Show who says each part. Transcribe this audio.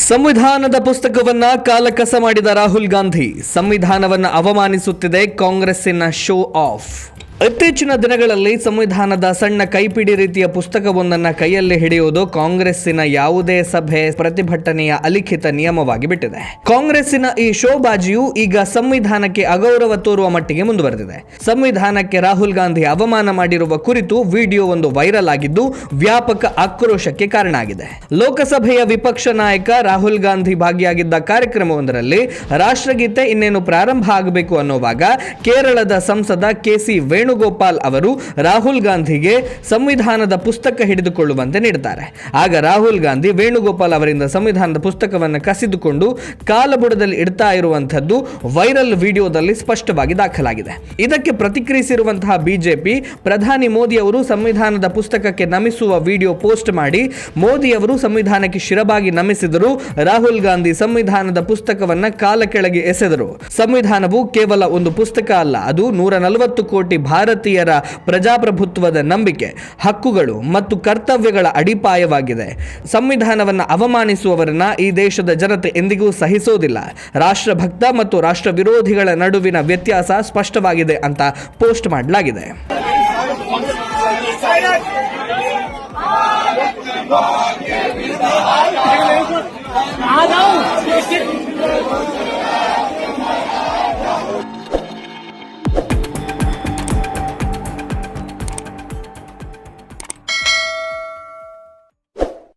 Speaker 1: ಸಂವಿಧಾನದ ಪುಸ್ತಕವನ್ನ ಕಾಲಕಸ ಮಾಡಿದ ರಾಹುಲ್ ಗಾಂಧಿ ಸಂವಿಧಾನವನ್ನು ಅವಮಾನಿಸುತ್ತಿದೆ ಕಾಂಗ್ರೆಸ್ಸಿನ ಶೋ ಆಫ್. ಇತ್ತೀಚಿನ ದಿನಗಳಲ್ಲಿ ಸಂವಿಧಾನದ ಸಣ್ಣ ಕೈಪಿಡಿ ರೀತಿಯ ಪುಸ್ತಕವೊಂದನ್ನು ಕೈಯಲ್ಲಿ ಹಿಡಿಯುವುದು ಕಾಂಗ್ರೆಸ್ಸಿನ ಯಾವುದೇ ಸಭೆ ಪ್ರತಿಭಟನೆಯ ಅಲಿಖಿತ ನಿಯಮವಾಗಿ ಬಿಟ್ಟಿದೆ. ಕಾಂಗ್ರೆಸ್ಸಿನ ಈ ಶೋಬಾಜಿಯು ಈಗ ಸಂವಿಧಾನಕ್ಕೆ ಅಗೌರವ ತೋರುವ ಮಟ್ಟಿಗೆ ಮುಂದುವರೆದಿದೆ. ಸಂವಿಧಾನಕ್ಕೆ ರಾಹುಲ್ ಗಾಂಧಿ ಅವಮಾನ ಮಾಡಿರುವ ಕುರಿತು ವಿಡಿಯೋ ಒಂದು ವೈರಲ್ ಆಗಿದ್ದು ವ್ಯಾಪಕ ಆಕ್ರೋಶಕ್ಕೆ ಕಾರಣ ಆಗಿದೆ. ಲೋಕಸಭೆಯ ವಿಪಕ್ಷ ನಾಯಕ ರಾಹುಲ್ ಗಾಂಧಿ ಭಾಗಿಯಾಗಿದ್ದ ಕಾರ್ಯಕ್ರಮವೊಂದರಲ್ಲಿ ರಾಷ್ಟ್ರಗೀತೆ ಇನ್ನೇನು ಪ್ರಾರಂಭ ಆಗಬೇಕು ಅನ್ನುವಾಗ ಕೇರಳದ ಸಂಸದ ಕೆಸಿ ವೇಣುಗೋಪಾಲ್ ಅವರು ರಾಹುಲ್ ಗಾಂಧಿಗೆ ಸಂವಿಧಾನದ ಪುಸ್ತಕ ಹಿಡಿದುಕೊಳ್ಳುವಂತೆ ನೀಡುತ್ತಾರೆ. ಆಗ ರಾಹುಲ್ ಗಾಂಧಿ ವೇಣುಗೋಪಾಲ್ ಅವರಿಂದ ಸಂವಿಧಾನದ ಪುಸ್ತಕವನ್ನು ಕಸಿದುಕೊಂಡು ಕಾಲಬುಡದಲ್ಲಿ ಇಡ್ತಾ ಇರುವಂತದ್ದು ವೈರಲ್ ವಿಡಿಯೋದಲ್ಲಿ ಸ್ಪಷ್ಟವಾಗಿ ದಾಖಲಾಗಿದೆ. ಇದಕ್ಕೆ ಪ್ರತಿಕ್ರಿಯಿಸಿರುವಂತಹ ಬಿಜೆಪಿ ಪ್ರಧಾನಿ ಮೋದಿ ಅವರು ಸಂವಿಧಾನದ ಪುಸ್ತಕಕ್ಕೆ ನಮಿಸುವ ವಿಡಿಯೋ ಪೋಸ್ಟ್ ಮಾಡಿ ಮೋದಿ ಅವರು ಸಂವಿಧಾನಕ್ಕೆ ಶಿರಬಾಗಿ ನಮಿಸಿದರು, ರಾಹುಲ್ ಗಾಂಧಿ ಸಂವಿಧಾನದ ಪುಸ್ತಕವನ್ನ ಕಾಲ ಕೆಳಗೆ ಎಸೆದರು. ಸಂವಿಧಾನವು ಕೇವಲ ಒಂದು ಪುಸ್ತಕ ಅಲ್ಲ, ಅದು 140 ಕೋಟಿ ಭಾರತೀಯರ ಪ್ರಜಾಪ್ರಭುತ್ವದ ನಂಬಿಕೆ, ಹಕ್ಕುಗಳು ಮತ್ತು ಕರ್ತವ್ಯಗಳ ಅಡಿಪಾಯವಾಗಿದೆ. ಸಂವಿಧಾನವನ್ನು ಅವಮಾನಿಸುವವರನ್ನ ಈ ದೇಶದ ಜನತೆ ಎಂದಿಗೂ ಸಹಿಸೋದಿಲ್ಲ. ರಾಷ್ಟ್ರಭಕ್ತ ಮತ್ತು ರಾಷ್ಟ್ರ ವಿರೋಧಿಗಳ ನಡುವಿನ ವ್ಯತ್ಯಾಸ ಸ್ಪಷ್ಟವಾಗಿದೆ ಅಂತ ಪೋಸ್ಟ್ ಮಾಡಲಾಗಿದೆ.